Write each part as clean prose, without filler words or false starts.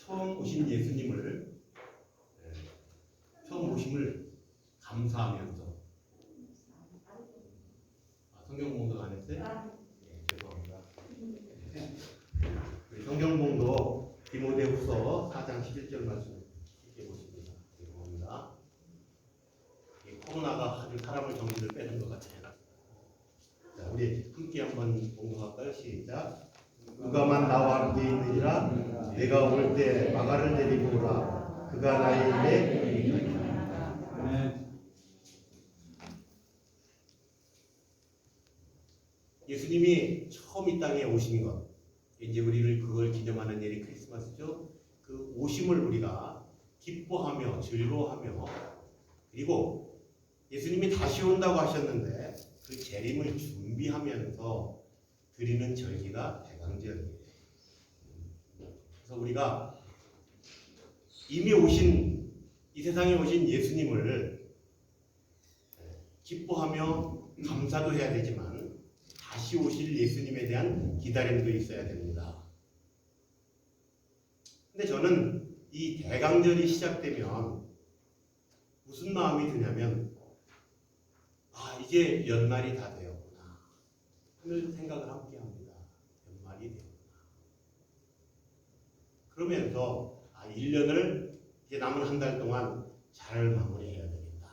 처음 오신 예수님을 처음 오심을 감사하면서 성경 봉독 안 했어요? 네, 죄송합니다. 성경 봉독 디모데후서 4장 11절 말씀 쉽게 보십니다. 죄송합니다. 이 코로나가 아주 사람을 정신을 빼는 것 같아요. 자, 우리 함께 한번 봉독할까요? 시작. 그가만 나와 함께 있느니라. 내가 올 때 마가를 데리고 오라. 그가 나의 입에 예수님이 처음 이 땅에 오신 것, 이제 우리를 그걸 기념하는 일이 크리스마스죠. 그 오심을 우리가 기뻐하며 즐거워하며, 그리고 예수님이 다시 온다고 하셨는데 그 재림을 준비하면서 드리는 절기가 대강절이에요. 그래서 우리가 이미 오신, 이 세상에 오신 예수님을 기뻐하며 감사도 해야 되지만 다시 오실 예수님에 대한 기다림도 있어야 됩니다. 근데 저는 이 대강절이 시작되면 무슨 마음이 드냐면, 이제 연말이 다 되었구나 하는 생각을 함께 합니다. 연말이 되었구나. 그러면서 1년을 이제 남은 한 달 동안 잘 마무리해야 되겠다.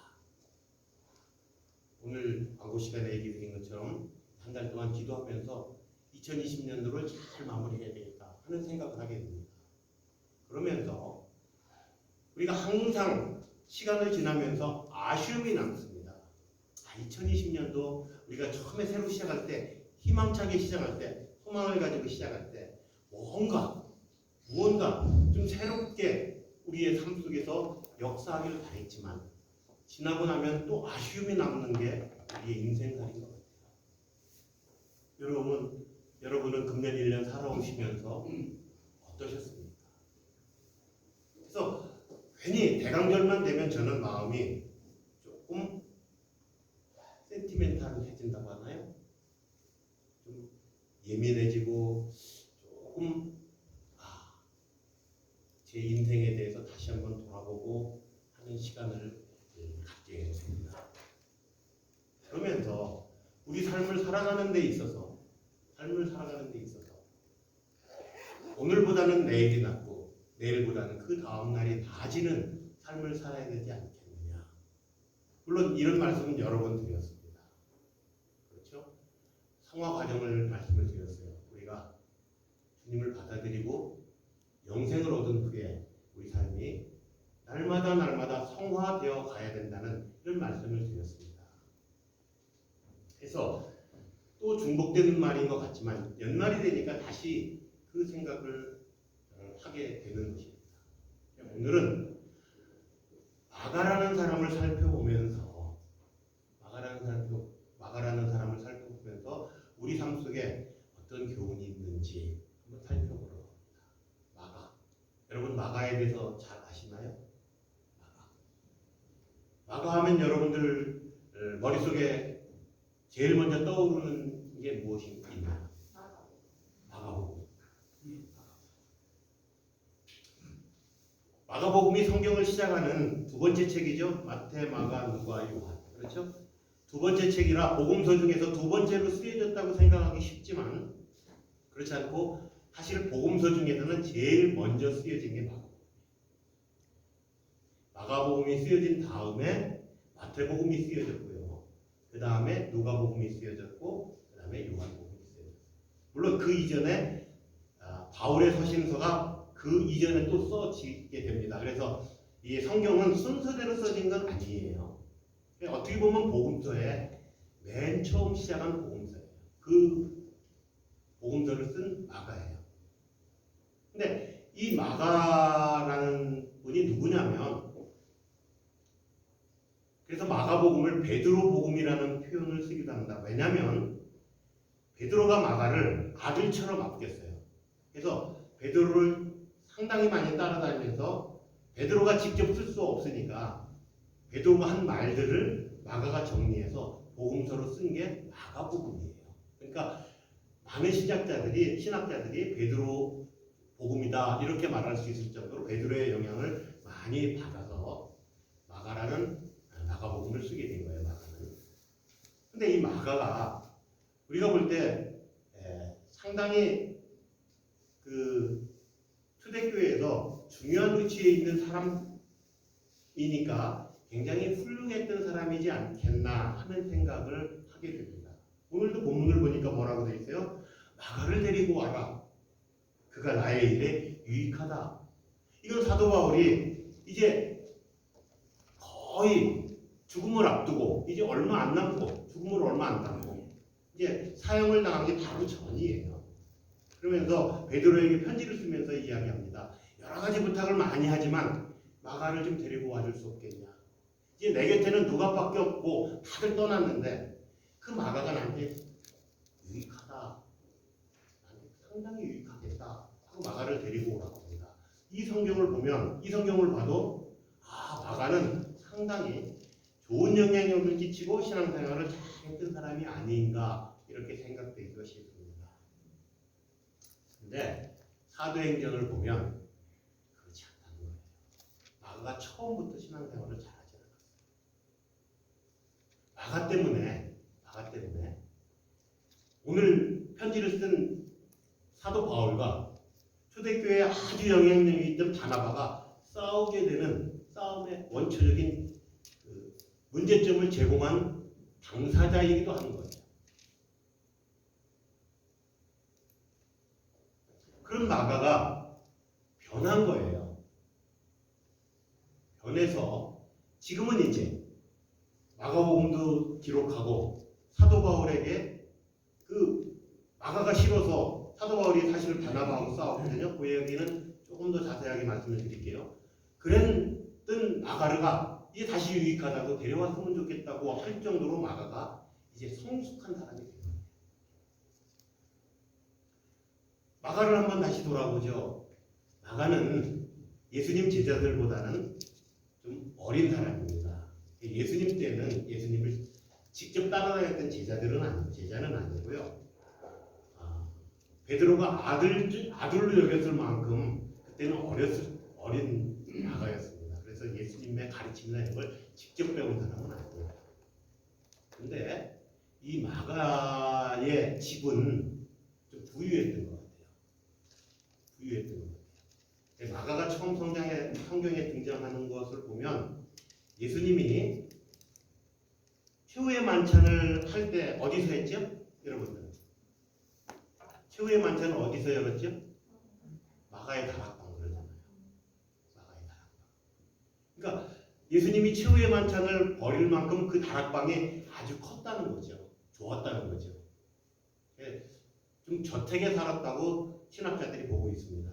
오늘 광고 시간에 얘기 드린 것처럼 한 달 동안 기도하면서 2020년도를 잘 마무리해야 되겠다 하는 생각을 하게 됩니다. 그러면서 우리가 항상 시간을 지나면서 아쉬움이 남습니다. 2020년도 우리가 처음에 새로 시작할 때, 희망차게 시작할 때, 소망을 가지고 시작할 때 무언가 좀 새롭게 우리의 삶 속에서 역사하기를 바랬지만 지나고 나면 또 아쉬움이 남는 게 우리의 인생살인 것 같아요. 여러분은 금년 1년 살아오시면서 어떠셨습니까? 그래서 괜히 대강절만 되면 저는 마음이 조금 센티멘탈해진다고 하나요? 좀 예민해지고 조금 제 인생에 대해서 다시 한번 돌아보고 하는 시간을 갖게 됩니다. 그러면서 우리 삶을 살아가는 데 있어서 오늘보다는 내일이 낫고 내일보다는 그 다음 날이 나아지는 삶을 살아야 되지 않겠느냐. 물론 이런 말씀은 여러 번 드렸습니다. 그렇죠? 성화 과정을 말씀을 드렸어요. 우리가 주님을 받아들이고 영생을 얻은 후에 우리 삶이 날마다 성화되어 가야 된다는 이런 말씀을 드렸습니다. 그래서 또 중복되는 말인 것 같지만 연말이 되니까 다시 그 생각을 하게 되는 것입니다. 오늘은 마가라는 사람을 살펴보면서 우리 삶 속에 어떤 교훈이 있는지 한번 살펴보러 갑니다. 마가. 여러분 마가에 대해서 잘 아시나요? 마가 하면 여러분들 머릿속에 제일 먼저 떠오르는 게 무엇인가요? 마가복음. 마가복음이 성경을 시작하는 두 번째 책이죠. 마태, 마가, 누가, 요한. 그렇죠? 두 번째 책이라 복음서 중에서 두 번째로 쓰여졌다고 생각하기 쉽지만 그렇지 않고 사실 복음서 중에서는 제일 먼저 쓰여진 게 마가복음. 마가복음이 쓰여진 다음에 마태복음이 쓰여졌고요. 그 다음에 누가복음이 쓰여졌고 그 다음에 요한복음이 쓰여졌어요. 물론 그 이전에 바울의 서신서가 그 이전에 또 써지게 됩니다. 그래서 이 성경은 순서대로 써진 건 아니에요. 어떻게 보면 복음서에 맨 처음 시작한 복음서예요. 그 복음서를 쓴 마가예요. 근데 이 마가라는 분이 누구냐면, 그래서 마가복음을 베드로복음이라는 표현을 쓰기도 합니다. 왜냐하면 베드로가 마가를 아들처럼 아꼈어요. 그래서 베드로를 상당히 많이 따라다니면서 베드로가 직접 쓸 수 없으니까 베드로가 한 말들을 마가가 정리해서 복음서로 쓴 게 마가복음이에요. 그러니까 많은 신학자들이 베드로 복음이다 이렇게 말할 수 있을 정도로 베드로의 영향을 많이 받아서 마가라는 마가복음을 쓰게 된 거예요. 마가는. 근데 이 마가가 우리가 볼 때 상당히 그 초대교회에서 중요한 위치에 있는 사람이니까 굉장히 훌륭했던 사람이지 않겠나 하는 생각을 하게 됩니다. 오늘도 본문을 보니까 뭐라고 되어 있어요? 마가를 데리고 와라. 그가 나의 일에 유익하다. 이건 사도 바울이 이제 거의 죽음을 앞두고 이제 얼마 안 남고 죽음을 얼마 안 남고 이제 사형을 당한 게 바로 전이에요. 그러면서 베드로에게 편지를 쓰면서 이야기합니다. 여러 가지 부탁을 많이 하지만 마가를 좀 데리고 와줄 수 없겠냐. 이제 내 곁에는 누가밖에 없고 다들 떠났는데 그 마가가 나한테 유익하다. 나한테 상당히 유익하겠다. 하고 마가를 데리고 오라고 합니다. 이 성경을 보면 이 성경을 봐도 마가는 상당히 좋은 영향력을 끼치고 신앙생활을 잘했던 사람이 아닌가 이렇게 생각되기가 쉽습니다. 근데 사도행전을 보면 그렇지 않다는 거예요. 마가가 처음부터 신앙생활을 잘하지 않았어요. 마가 때문에 오늘 편지를 쓴 사도 바울과 초대교회에 아주 영향력이 있던 바나바가 싸우게 되는 싸움의 원초적인 그 문제점을 제공한 당사자이기도 하는 거예요. 그런 마가가 변한 거예요. 변해서 지금은 이제 마가복음도 기록하고 사도 바울에게 그 마가가 싫어서 사도 바울이 사실 바나바하고 싸웠거든요. 그 얘기는 조금 더 자세하게 말씀을 드릴게요. 그랬던 마가르가 이제 다시 유익하다고 데려왔으면 좋겠다고 할 정도로 마가가 이제 성숙한 사람이 된 거예요. 마가를 한번 다시 돌아보죠. 마가는 예수님 제자들보다는 좀 어린 사람입니다. 예수님 때는 예수님을 직접 따라다녔던 제자는 아니고요. 베드로가 아들로 여겼을 만큼 그때는 어린 마가였습니다. 그래서 예수님의 가르침이나 이런 걸 직접 배운 사람은 아니에요. 근데 이 마가의 집은 좀 부유했던 것 같아요. 마가가 처음 성경에 등장하는 것을 보면 예수님이 최후의 만찬을 할 때 어디서 했죠? 여러분들 최후의 만찬을 어디서 열었죠? 마가의 다락방 그러잖아요. 마가의 다락방. 그러니까 예수님이 최후의 만찬을 벌일 만큼 그 다락방이 아주 컸다는 거죠. 좋았다는 거죠. 좀 저택에 살았다고 신학자들이 보고 있습니다.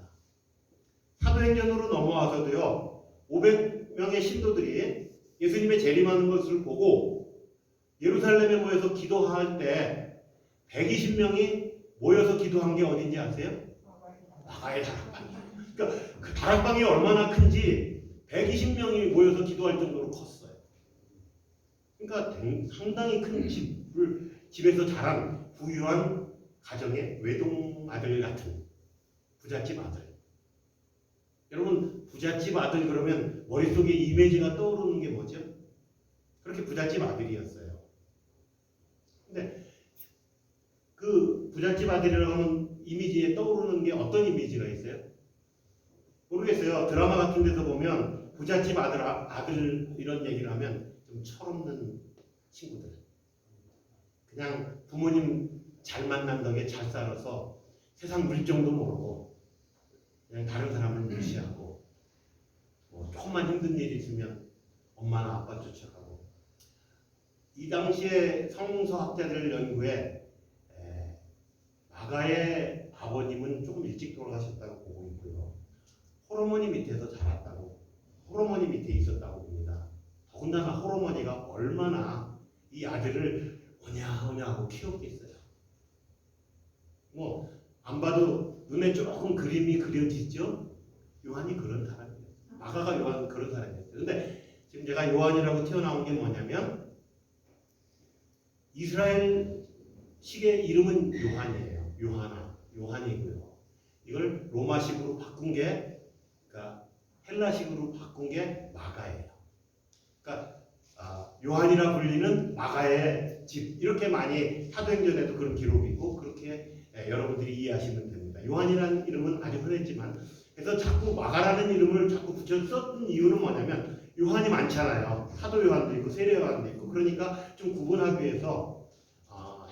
사도행전으로 넘어와서도요. 500명의 신도들이 예수님의 재림하는 것을 보고 예루살렘에 모여서 기도할 때 120명이 모여서 기도한 게 어딘지 아세요? 마가의 다락방이에요. 그러니까 그 다락방이 얼마나 큰지 120명이 모여서 기도할 정도로 컸어요. 그러니까 상당히 큰 집에서 자란 부유한 가정의 외동 아들 같은 부잣집 아들. 여러분 부잣집 아들 그러면 머릿속에 이미지가 떠오르는 게 뭐죠? 그렇게 부잣집 아들이었어요. 근데 그 부잣집 아들이라고 하는 이미지에 떠오르는 게 어떤 이미지가 있어요? 모르겠어요. 드라마 같은 데서 보면 부잣집 아들 이런 얘기를 하면 좀 철없는 친구들. 그냥 부모님 잘 만난 덕에 잘 살아서 세상 물정도 모르고 그냥 다른 사람을 무시하고 뭐 조금만 힘든 일이 있으면 엄마나 아빠 쫓아가고. 이 당시에 성서학자들 연구에 마가의 아버님은 조금 일찍 돌아가셨다고 보고 있고요. 홀어머니 밑에서 자랐다고, 홀어머니 밑에 있었다고 봅니다. 더군다나 홀어머니가 얼마나 이 아들을 오냐오냐하고 키웠겠어요. 뭐 안 봐도 눈에 조금 그림이 그려지죠. 요한이 그런 사람이에요. 마가가 요한 그런 사람이었어요. 근데 지금 제가 요한이라고 튀어나온 게 뭐냐면 이스라엘식의 이름은 요한이에요. 요한이고요. 이걸 로마식으로 바꾼 게, 그러니까 헬라식으로 바꾼 게 마가예요. 그러니까 요한이라 불리는 마가의 집, 이렇게 많이 사도행전에도 그런 기록이 있고 그렇게 여러분들이 이해하시면 됩니다. 요한이라는 이름은 아주 흔했지만, 그래서 자꾸 마가라는 이름을 자꾸 붙여 썼던 이유는 뭐냐면 요한이 많잖아요. 사도 요한도 있고 세례 요한도 있고, 그러니까 좀 구분하기 위해서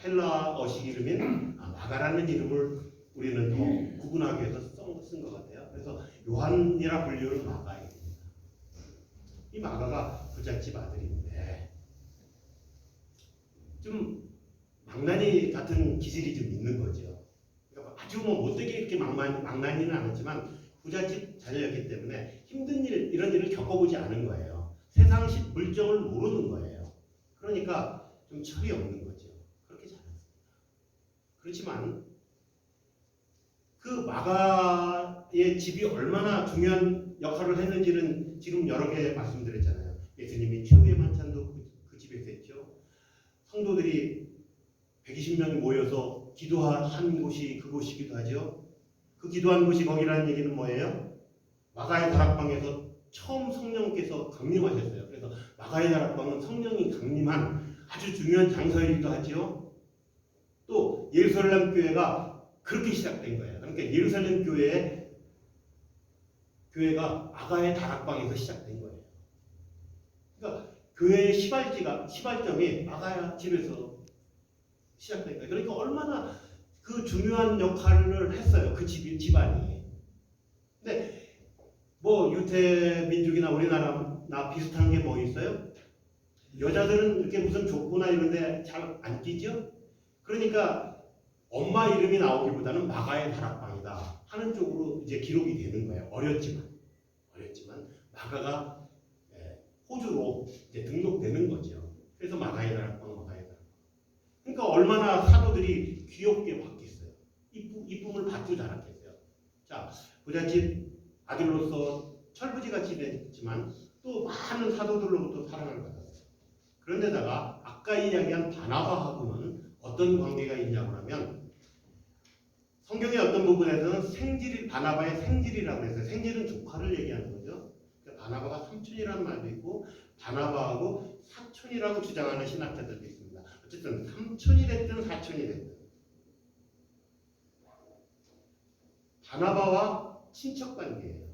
헬라어식 이름인 마가라는 이름을 우리는 더 구분하기 위해서 쓴 것 같아요. 그래서 요한이라 불리는 마가입니다. 이 마가가 부잣집 아들인데 좀 망나니 같은 기질이 좀 있는 거죠. 그러니까 아주 못되게 이렇게 망나니는 않았지만 부잣집 자녀였기 때문에 힘든 일, 이런 일을 겪어보지 않은 거예요. 세상식 물정을 모르는 거예요. 그러니까 좀 철이 없는 거죠. 그렇게 자랐습니다. 그렇지만 그 마가의 집이 얼마나 중요한 역할을 했는지는 지금 여러 개 말씀드렸잖아요. 예수님이 최후의 만찬도 그 집에서 했죠. 성도들이 120명이 모여서 기도한 곳이 그곳이기도 하죠. 그 기도한 곳이 거기라는 얘기는 뭐예요? 마가의 다락방에서 처음 성령께서 강림하셨어요. 그래서 마가의 다락방은 성령이 강림한 아주 중요한 장소이기도 하죠. 또 예루살렘 교회가 그렇게 시작된 거예요. 그러니까 예루살렘 교회가 마가의 다락방에서 시작된 거예요. 그러니까 교회의 시발점이 마가야 집에서 시작된 거예요. 그러니까 얼마나 그 중요한 역할을 했어요. 그 집안이. 근데 뭐 유태 민족이나 우리나라나 비슷한 게 뭐 있어요? 여자들은 이렇게 무슨 족보나 이런데 잘 안 끼죠? 그러니까 엄마 이름이 나오기보다는 마가의 다락방이다 하는 쪽으로 이제 기록이 되는 거예요. 어렸지만 마가가 호주로 이제 등록되는 거죠. 그래서 마가의 다락방. 그러니까 얼마나 사도들이 귀엽게 받겠어요. 이쁨을 받고 자랐겠어요. 자, 부잣집 아들로서 철부지같이 됐지만 또 많은 사도들로부터 사랑을 받았어요. 그런데다가 아까 이야기한 바나바하고는 어떤 관계가 있냐고 하면, 성경의 어떤 부분에서는 바나바의 생질이라고 해서, 생질은 조카를 얘기하는 거죠. 그러니까 바나바가 삼촌이라는 말도 있고 바나바하고 사촌이라고 주장하는 신학자들도 있습니다. 어쨌든 삼촌이 됐든 사촌이 됐든 바나바와 친척 관계예요.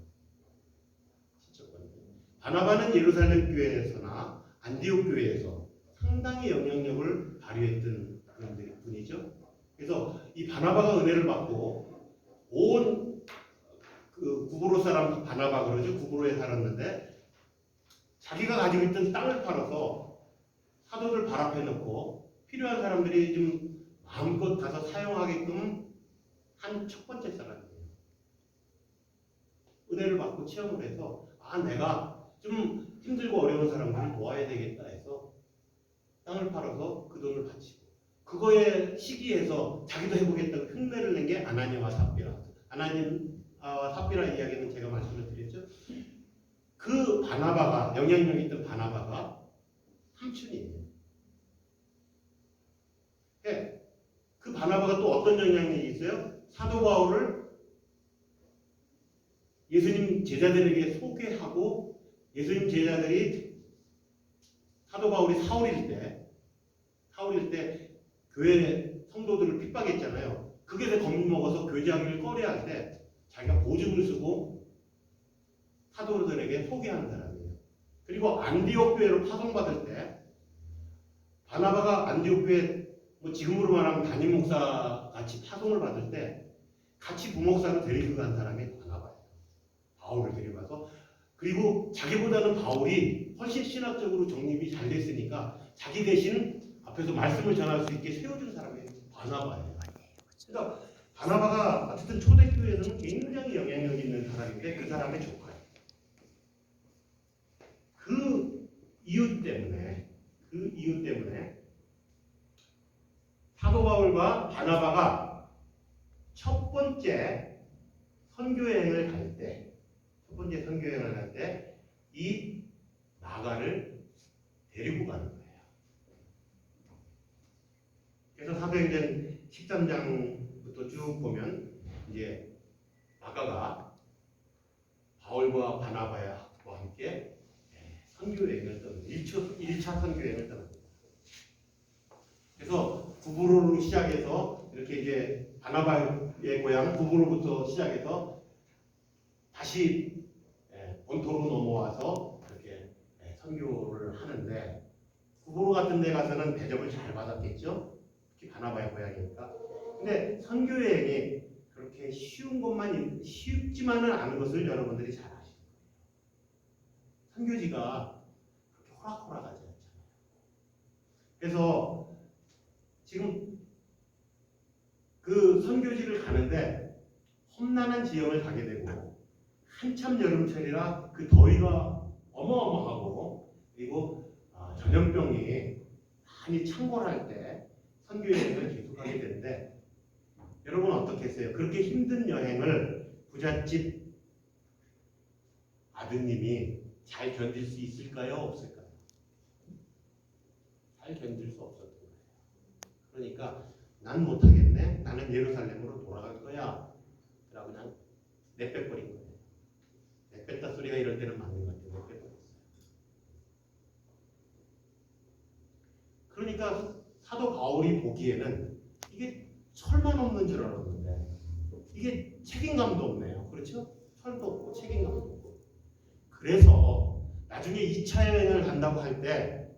바나바는 예루살렘 교회에서나 안디옥 교회에서 상당히 영향력을 발휘했던 그런 분이죠. 그래서 이 바나바가 은혜를 받고 온 그 구브로 사람 바나바 그러죠. 구브로에 살았는데 자기가 가지고 있던 땅을 팔아서 사도들 발 앞에 놓고 필요한 사람들이 좀 마음껏 가서 사용하게끔 한 첫 번째 사람이에요. 은혜를 받고 체험을 해서 내가 좀 힘들고 어려운 사람들을 도와야 되겠다 해서 땅을 팔아서 그 돈을 바치고, 그거에 시기에서 자기도 해보겠다고 흉내를 낸 게 아나니아와 삽비라. 아나니아와 삽비라 이야기는 제가 말씀을 드렸죠. 그 바나바가, 영향력 있던 바나바가 삼촌이에요. 그 바나바가 또 어떤 영향력이 있어요? 사도 바울을 예수님 제자들에게 소개하고, 예수님 제자들이 사도 바울이 사울일 때 교회 성도들을 핍박했잖아요. 그게 겁먹어서 교제하기를 꺼려할 때 자기가 보증을 쓰고 사도들에게 소개하는 사람이에요. 그리고 안디옥 교회로 파송받을 때 바나바가 안디옥 교회, 뭐 지금으로 말하면 담임 목사 같이 파송을 받을 때 같이 부목사로 데리고 간 사람이 바나바예요. 바울을 데려가서, 그리고 자기보다는 바울이 훨씬 신학적으로 정립이 잘 됐으니까 자기 대신 앞에서 말씀을 전할 수 있게 세워준 사람이 바나바예요. 그러니까 바나바가 어쨌든 초대교회에서는 굉장히 영향력 있는 사람인데 그 사람의 조카예요. 그 이유 때문에 사도 바울과 바나바가 첫 번째 선교여행을 갈 때 이 마가를 데리고 가는 거예요. 그래서 사도행전 13장부터 쭉 보면 이제 바나바와 함께 선교 여행을 떠납니다. 1차 선교 여행을 떠납니다. 그래서 구브로로 시작해서 이렇게 이제 바나바의 고향 구브로부터 시작해서 다시 본토로 넘어와서 이렇게 선교를 하는데, 구브로 같은 데 가서는 대접을 잘 받았겠죠. 특히 바나바의 고향이니까. 근데 선교 여행이 그렇게 쉽지만은 않은 것을 여러분들이 잘 아시는 거예요. 선교지가 그렇게 호락호락하지 않잖아요. 그래서 지금 그 선교지를 가는데 험난한 지형을 가게 되고, 한참 여름철이라 그 더위가 어마어마하고, 그리고 전염병이 많이 창궐할 때 선교 여행을 계속하게 되는데, 여러분 어떻겠어요? 그렇게 힘든 여행을 부잣집 아드님이 잘 견딜 수 있을까요? 없을까요? 잘 견딜 수 없었던 거예요. 그러니까 난 못하겠네. 나는 예루살렘으로 돌아갈 거야. 라고 그냥 내빼버린 거예요. 내뺐다 소리가 이럴 때는 맞는 것 같아요. 내빼버렸어요. 그러니까 사도 바울이 보기에는 이게 철만 없는 줄 알았는데 이게 책임감도 없네요. 그렇죠? 철도 없고 책임감도 없고. 그래서 나중에 2차 여행을 간다고 할 때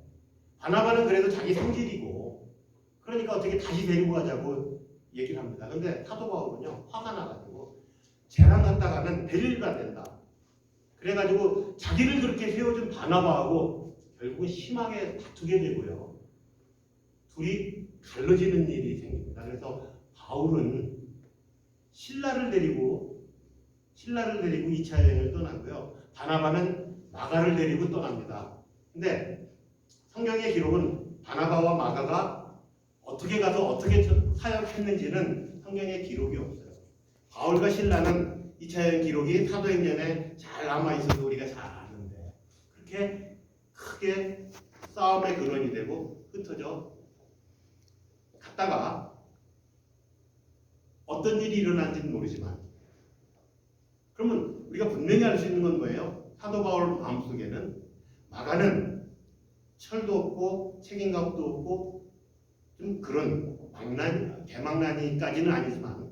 바나바는 그래도 자기 성질이고, 그러니까 어떻게 다시 데리고 가자고 얘기를 합니다. 근데 사도 바울은요, 화가 나가지고 쟤랑 갔다가는 데리가 된다. 그래가지고 자기를 그렇게 세워준 바나바하고 결국은 심하게 다투게 되고요. 둘이 갈라지는 일이 생깁니다. 그래서 바울은 신라를 데리고 2차 여행을 떠나고요. 바나바는 마가를 데리고 떠납니다. 근데 성경의 기록은 바나바와 마가가 어떻게 가서 어떻게 사역했는지는 성경에 기록이 없어요. 바울과 신라는 2차 여행 기록이 사도행전에 잘 남아있어서 우리가 잘 아는데, 그렇게 크게 싸움의 근원이 되고 흩어져 갔다가 어떤 일이 일어난지는 모르지만, 그러면 우리가 분명히 알 수 있는 건 뭐예요? 사도 바울 마음속에는 마가는 철도 없고 책임감도 없고 좀 그런 대망난이까지는 아니지만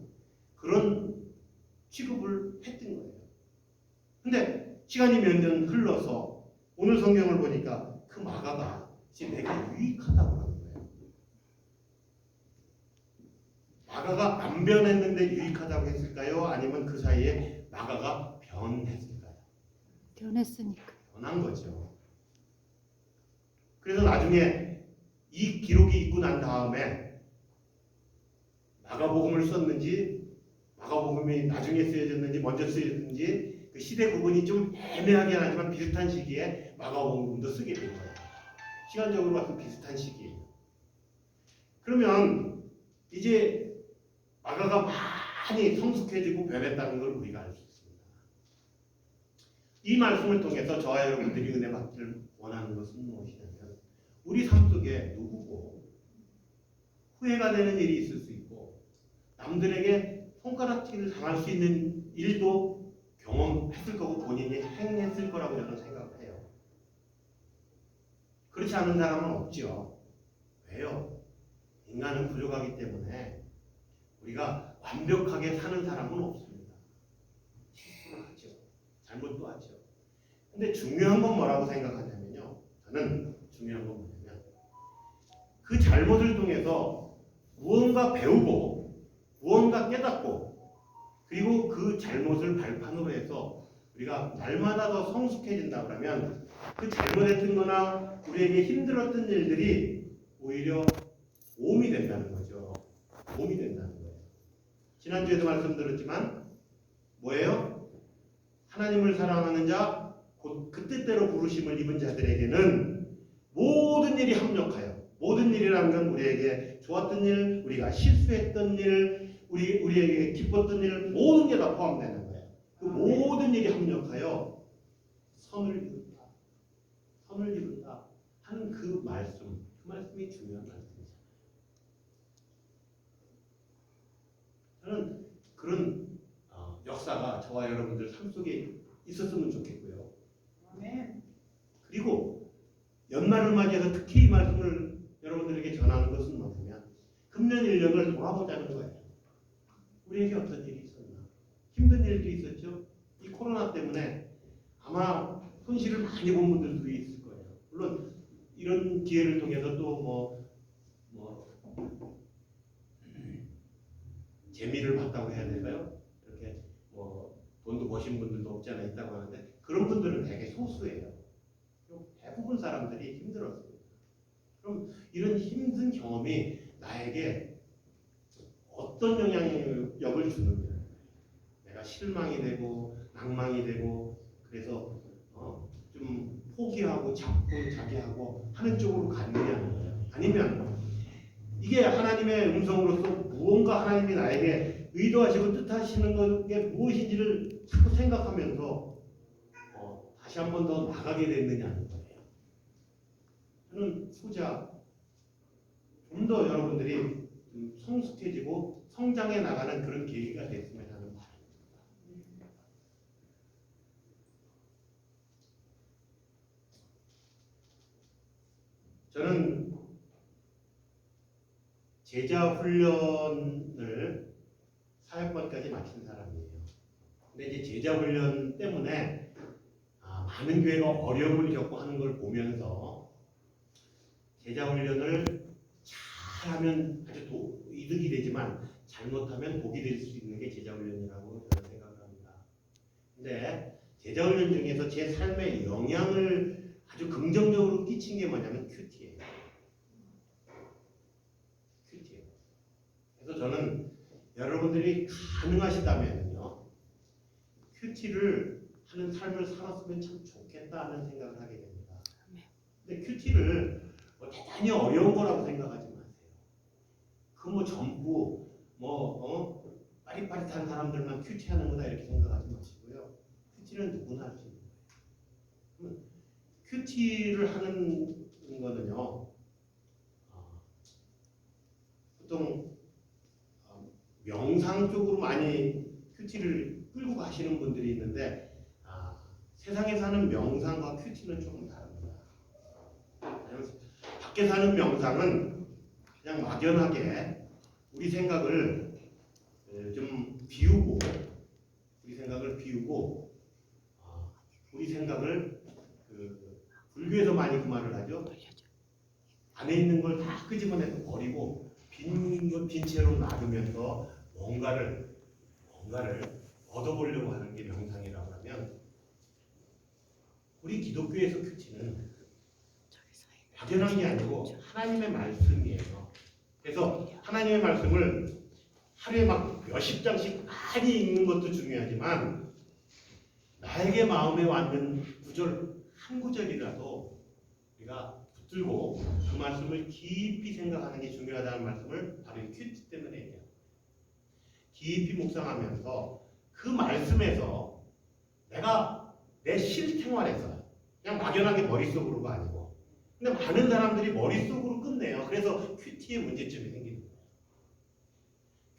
그런 취급을 했던 거예요. 근데 시간이 몇 년 흘러서 오늘 성경을 보니까 그 마가가 이제 내가 유익하다고 하는 거예요. 마가가 안 변했는데 유익하다고 했을까요? 아니면 그 사이에 마가가 변했을까요? 변했으니까. 변한 거죠. 그래서 나중에 이 기록이 있고 난 다음에 마가복음을 썼는지, 마가복음이 나중에 쓰여졌는지 먼저 쓰여졌는지 그 시대 구분이 좀 애매하긴 하지만 비슷한 시기에 마가복음도 쓰게 된 거예요. 시간적으로 봐서 비슷한 시기예요. 그러면 이제 마가가 많이 성숙해지고 변했다는 걸 우리가 알 수 있습니다. 이 말씀을 통해서 저와 여러분들이 은혜 받기를 원하는 것은 무엇이냐면, 우리 삶 속에 누구고 후회가 되는 일이 있을 수 있고 남들에게 손가락질을 당할 수 있는 일도 경험했을 거고 본인이 행했을 거라고 저는 생각을 해요. 그렇지 않은 사람은 없죠. 왜요? 인간은 부족하기 때문에 우리가 완벽하게 사는 사람은 없습니다. 실수를 하죠. 잘못도 하죠. 근데 중요한 건 뭐라고 생각하냐면요. 저는 중요한 건 뭐냐면, 그 잘못을 통해서 무언가 배우고 무언가 깨닫고, 그리고 그 잘못을 발판으로 해서 우리가 날마다 더 성숙해진다 그러면 그 잘못했던 거나 우리에게 힘들었던 일들이 오히려 도움이 된다는 거죠. 도움이 된다는 거예요. 지난주에도 말씀드렸지만 뭐예요? 하나님을 사랑하는 자, 곧 그 뜻대로 부르심을 입은 자들에게는 모든 일이 합력하여, 모든 일이라는 건 우리에게 좋았던 일, 우리가 실수했던 일, 우리에게 기뻤던 일, 모든 게 다 포함되는 거예요. 그 모든 일이 합력하여 선을 이룬다. 선을 이룬다 하는 그 말씀이 중요한 말씀이잖아요. 저는 그런 역사가 저와 여러분들 삶 속에 있었으면 좋겠고요. 아멘. 그리고 연말을 맞이해서 특히 이 말씀을 여러분들에게 전하는 것은 뭐냐면 금년 1년을 돌아보자는 거예요. 우리에게 어떤 일이 있었나? 힘든 일도 있었죠. 이 코로나 때문에 아마 손실을 많이 본 분들도 있을 거예요. 물론 이런 기회를 통해서 또 재미를 봤다고 해야 될까요? 이렇게 돈도 버신 분들도 없지 않아 있다고 하는데 그런 분들은 되게 소수예요. 대부분 사람들이 힘들었습니다. 그럼 이런 힘든 경험이 나에게 어떤 영향력을 주느냐? 내가 실망이 되고 낭망이 되고 그래서 좀 포기하고 잡고 자기하고 하는 쪽으로 갔느냐는 거예요. 아니면 이게 하나님의 음성으로서 무언가 하나님이 나에게 의도하시고 뜻하시는 게 무엇인지를 자꾸 생각하면서 다시 한 번 더 나가게 됐느냐는 거예요. 저는 후자 좀 더 여러분들이 성숙해지고 성장해 나가는 그런 계기가 됐으면 하는 바람입니다. 저는 제자 훈련을 사역반까지 마친 사람이에요. 근데 이제 제자 훈련 때문에 많은 교회가 어려움을 겪고 하는 걸 보면서 제자 훈련을 잘하면 아주 이득이 되지만 잘못하면 독이 될 수 있는 게 제자 훈련이라고 저는 생각을 합니다. 근데 제자 훈련 중에서 제 삶에 영향을 아주 긍정적으로 끼친 게 뭐냐면 큐티예요. 큐티예요. 그래서 저는 여러분들이 가능하시다면요, 큐티를 하는 삶을 살았으면 참 좋겠다 하는 생각을 하게 됩니다. 근데 큐티를 대단히 어려운 거라고 생각하지 마세요. 그 전부 빠릿빠릿한 사람들만 큐티하는 거다 이렇게 생각하지 마시고요. 큐티는 누구나 할 수 있는 거예요. 큐티를 하는 거는요, 보통 명상 쪽으로 많이 큐티를 끌고 가시는 분들이 있는데 세상에서 하는 명상과 큐티는 조금 다릅니다. 밖에서 하는 명상은 그냥 막연하게 우리 생각을 좀 비우고 우리 생각을 불교에서 많이 그 말을 하죠. 안에 있는 걸 다 끄집어내서 버리고 빈 채로 놔두면서 뭔가를 얻어보려고 하는 게 명상이라고 하면, 우리 기독교에서 큐티는 막연한 게 아니고 하나님의 말씀이에요. 그래서 하나님의 말씀을 하루에 막 몇십 장씩 많이 읽는 것도 중요하지만 나에게 마음에 와닿는 구절 한 구절이라도 우리가 붙들고 그 말씀을 깊이 생각하는 게 중요하다는 말씀을 바로 이 큐티 때문에 해요. 깊이 묵상하면서 그 말씀에서 내가 내 실생활에서 그냥 막연하게 머릿속으로가 아니고, 근데 많은 사람들이 머릿속으로 끝내요. 그래서 큐티의 문제점이 생기는 거예요.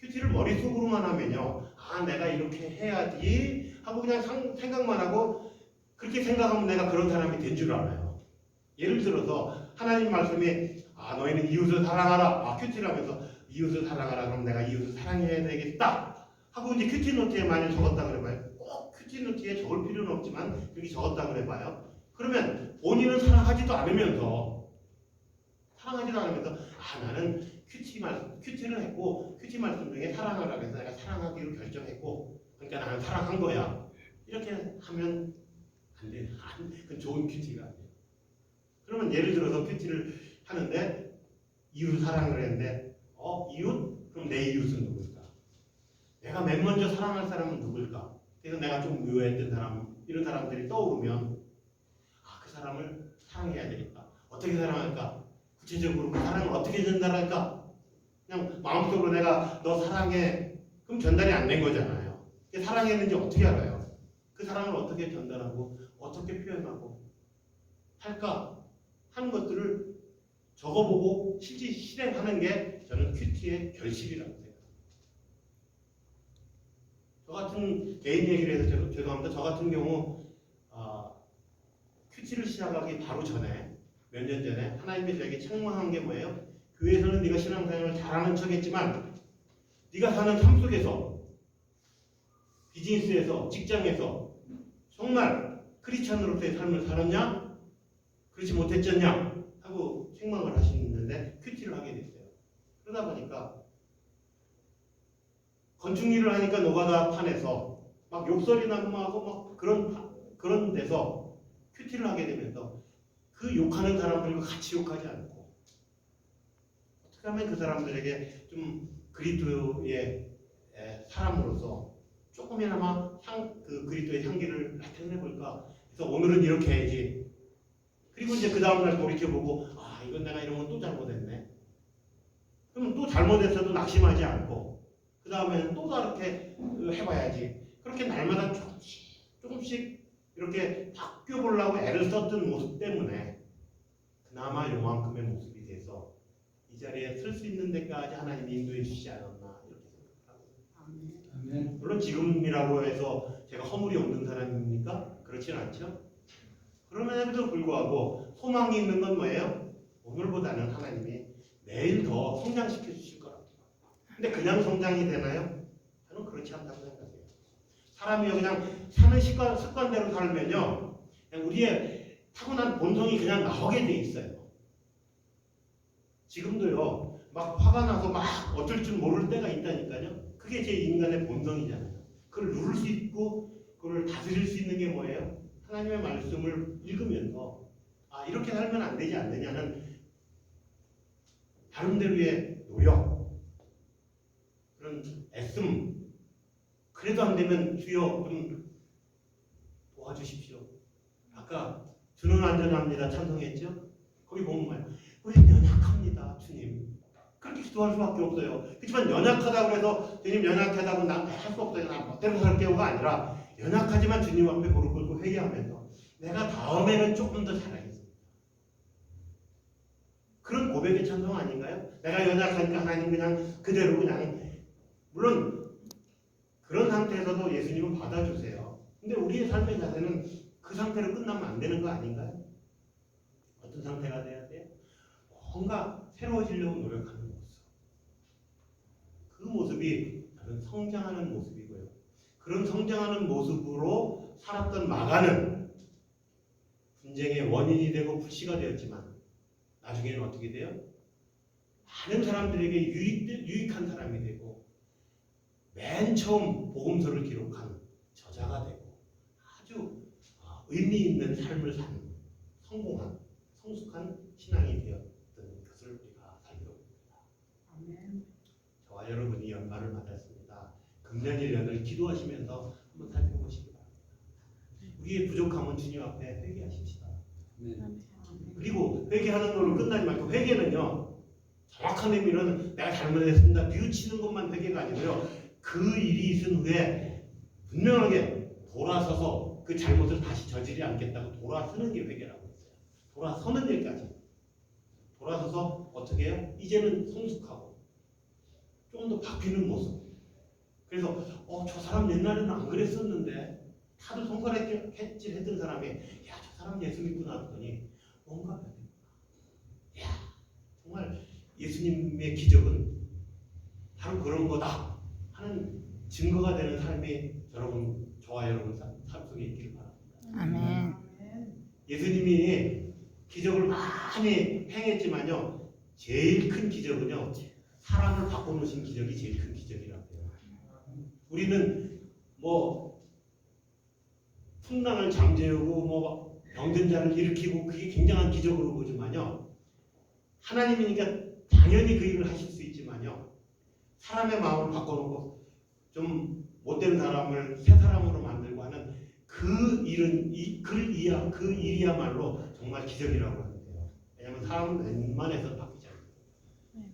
큐티를 머릿속으로만 하면요, 내가 이렇게 해야지 하고 그냥 생각만 하고, 그렇게 생각하면 내가 그런 사람이 된 줄 알아요. 예를 들어서 하나님 말씀이 너희는 이웃을 사랑하라, 큐티를 하면서 이웃을 사랑하라, 그럼 내가 이웃을 사랑해야 되겠다 하고 이제 큐티 노트에 많이 적었다 그래봐요. 꼭 큐티 노트에 적을 필요는 없지만 여기 적었다 그래봐요. 그러면 본인은 사랑하지도 않으면서 나는 큐티를 했고 큐티 말씀 중에 사랑하라고 해서 내가 사랑하기로 결정했고, 그러니까 나는 사랑한 거야, 이렇게 하면 안 돼. 그건 좋은 큐티가 아니에요. 그러면 예를 들어서 큐티를 하는데 이웃 사랑을 했는데 이웃? 그럼 내 이웃은 누굴까? 내가 맨 먼저 사랑할 사람은 누굴까? 그래서 내가 좀 의외했던 사람, 이런 사람들이 떠오르면 그 사람을 사랑해야 되겠다. 어떻게 사랑할까? 구체적으로 그 사랑을 어떻게 전달할까? 그냥 마음속으로 내가 너 사랑해, 그럼 전달이 안 된 거잖아요. 사랑했는지 어떻게 알아요? 그 사랑을 어떻게 전달하고 어떻게 표현하고 할까 하는 것들을 적어보고 실제 실행하는 게 저는 큐티의 결실이라고 생각합니다. 저 같은 개인 얘기를 해서 죄송합니다. 저 같은 경우 큐티를 시작하기 바로 전에 몇 년 전에 하나님이 저에게 책망한 게 뭐예요? 교회에서는 네가 신앙생활을 잘하는 척했지만 네가 사는 삶 속에서 비즈니스에서 직장에서 정말 크리스천으로서의 삶을 살았냐? 그렇지 못했잖냐? 하고 책망을 하시는데 큐티를 하게 됐어요. 그러다 보니까 건축 일을 하니까 노가다판에서 막 욕설이 나고 막 그런 데서 큐티를 하게 되면서 그 욕하는 사람들과 같이 욕하지 않고 어떻게 하면 그 사람들에게 좀 그리스도의 사람으로서 조금이나마 그 그리스도의 향기를 나타내 볼까. 그래서 오늘은 이렇게 해야지. 그리고 이제 그 다음날 돌이켜보고 이건 내가 이런 건 또 잘못했네. 그러면 또 잘못했어도 낙심하지 않고 그 다음에는 또 다르게 해봐야지. 그렇게 날마다 조금씩 이렇게 바뀌어보려고 애를 썼던 모습 때문에 그나마 요만큼의 모습이 돼서 이 자리에 설 수 있는 데까지 하나님이 인도해 주시지 않았나 이렇게 생각하고. 물론 지금이라고 해서 제가 허물이 없는 사람입니까? 그렇진 않죠. 그럼에도 불구하고 소망이 있는 건 뭐예요? 오늘보다는 하나님이 내일 더 성장시켜 주실 거라고. 근데 그냥 성장이 되나요? 저는 그렇지 않다고 생각해요. 사람이 그냥 사는 습관대로 살면요, 그냥 우리의 타고난 본성이 그냥 나오게 돼 있어요. 지금도요, 막 화가 나서 막 어쩔 줄 모를 때가 있다니까요. 그게 제 인간의 본성이잖아요. 그걸 누를 수 있고 그걸 다스릴 수 있는 게 뭐예요? 하나님의 말씀을 읽으면서 이렇게 살면 안 되지 않느냐는 나름대로의 노력, 그런 애씀, 그래도 안 되면 주여 좀 도와주십시오. 아까 주는 안전합니다 찬송했죠? 거기 보면 뭐예요? 우리 연약합니다 주님. 그렇게 기도할 수밖에 없어요. 그렇지만 연약하다고 해서 주님 연약하다고 나 할 수 없어요. 나 멋대로 살게요가 아니라 연약하지만 주님 앞에 무릎 꿇고 회개하면서 내가 다음에는 조금 더 잘하겠습니다. 그런 고백의 찬송 아닌가요? 내가 연약하니까 하나님 그냥 그대로 그냥 물론 그런 상태에서도 예수님은 받아주세요. 근데 우리의 삶의 자세는 그 상태로 끝나면 안 되는 거 아닌가요? 어떤 상태가 돼야 돼요? 뭔가 새로워지려고 노력하는 모습. 그 모습이 저는 성장하는 모습이고요. 그런 성장하는 모습으로 살았던 마가는 분쟁의 원인이 되고 불씨가 되었지만 나중에는 어떻게 돼요? 많은 사람들에게 유익한 사람이 되고 맨 처음 복음서를 기록한 저자가 되고 아주 의미 있는 삶을 사는 성공한 성숙한 신앙이 되었던 것을 우리가 살펴봅니다. 아멘. 저와 여러분이 연말을 맞았습니다. 금년 1년을 기도하시면서 한번 살펴보시기 바랍니다. 우리의 부족함은 주님 앞에 회개하십시다. 그리고 회개하는 걸로 끝나지 말고 회개는요 정확한 의미는 내가 잘못했습니다 뉘우치는 것만 회개가 아니고요 그 일이 있은 후에 분명하게 돌아서서 그 잘못을 다시 저지르지 않겠다고 돌아서는 게 회개라고 했어요. 돌아서는 일까지 돌아서서 어떻게 해요? 이제는 성숙하고 좀 더 바뀌는 모습. 그래서 저 사람 옛날에는 안 그랬었는데 다들 손가락질 했던 사람이 저 사람 예수 믿고 나왔더니 뭔가 변했구나. 정말 예수님의 기적은 바로 그런 거다 하는 증거가 되는 삶이 저와 여러분 삶 속에 있기를 바랍니다. 아멘. 예수님이 기적을 많이 행했지만요 제일 큰 기적은요 사람을 바꿔놓으신 기적이 제일 큰 기적이라고 해요. 우리는 풍랑을 잠재우고 병든 자를 일으키고 그게 굉장한 기적으로 보지만요 하나님이니까 당연히 그 일을 하실 수 있지만요 사람의 마음을 바꿔놓고 좀 못된 사람을 새 사람으로 만들고 하는 그 일은 그 일이야말로 정말 기적이라고 하는데요. 왜냐하면 사람은 웬만해서 바뀌지 않아요.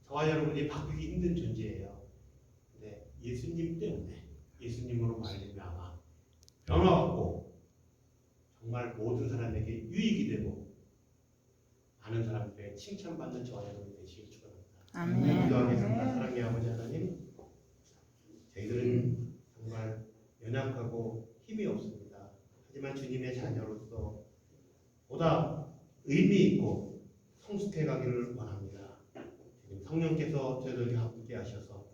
저와 여러분이 바뀌기 힘든 존재예요. 근데 예수님 때문에 예수님으로 말미암아 변화받고 정말 모든 사람에게 유익이 되고 많은 사람들에게 칭찬받는 저와 여러분이 되시길 축원합니다. 아멘. 기도하겠습니다. 사랑의 아버지 하나님, 저희들은 정말 연약하고 힘이 없습니다. 하지만 주님의 자녀로서 보다 의미 있고 성숙해 가기를 원합니다. 주님 성령께서 저희들과 함께 하셔서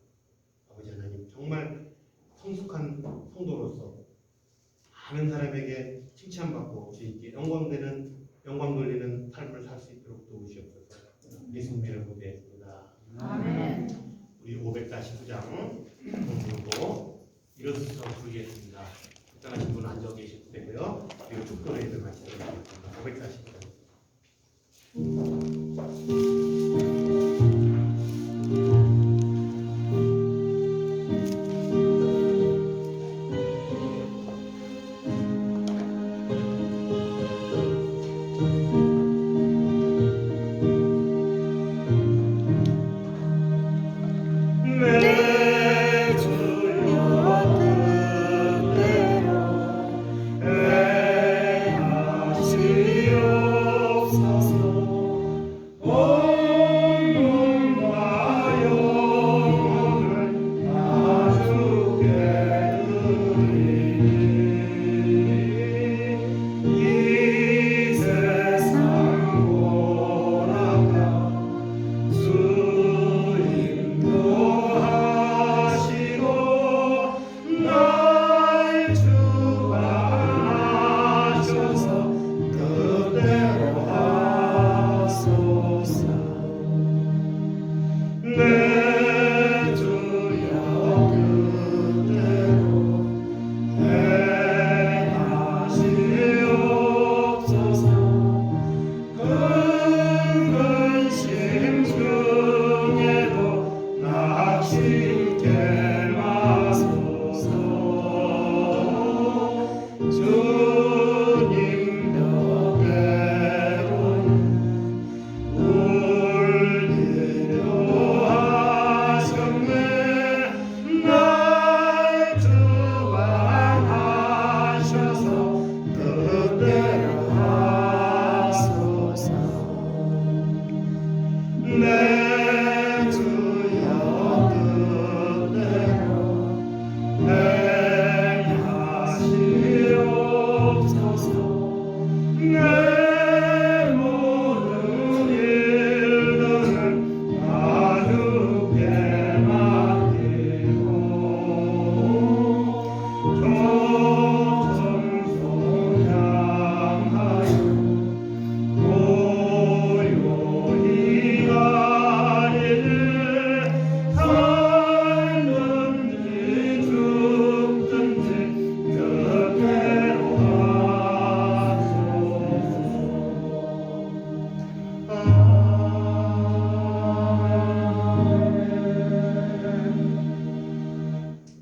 아버지 하나님 정말 성숙한 성도로서 많은 사람에게 칭찬받고 주님께 영광 돌리는 삶을 살 수 있도록 도우시옵소서. 예수님을 고대했습니다. 아멘. 우리 549장 공부도 일어서서 부르겠습니다. 불쌍하신 분 앉아 계실 때고요. 그리고 축도를 마치도록 하겠습니다. 549장. 내 주여 뜻대로 행하시옵소서.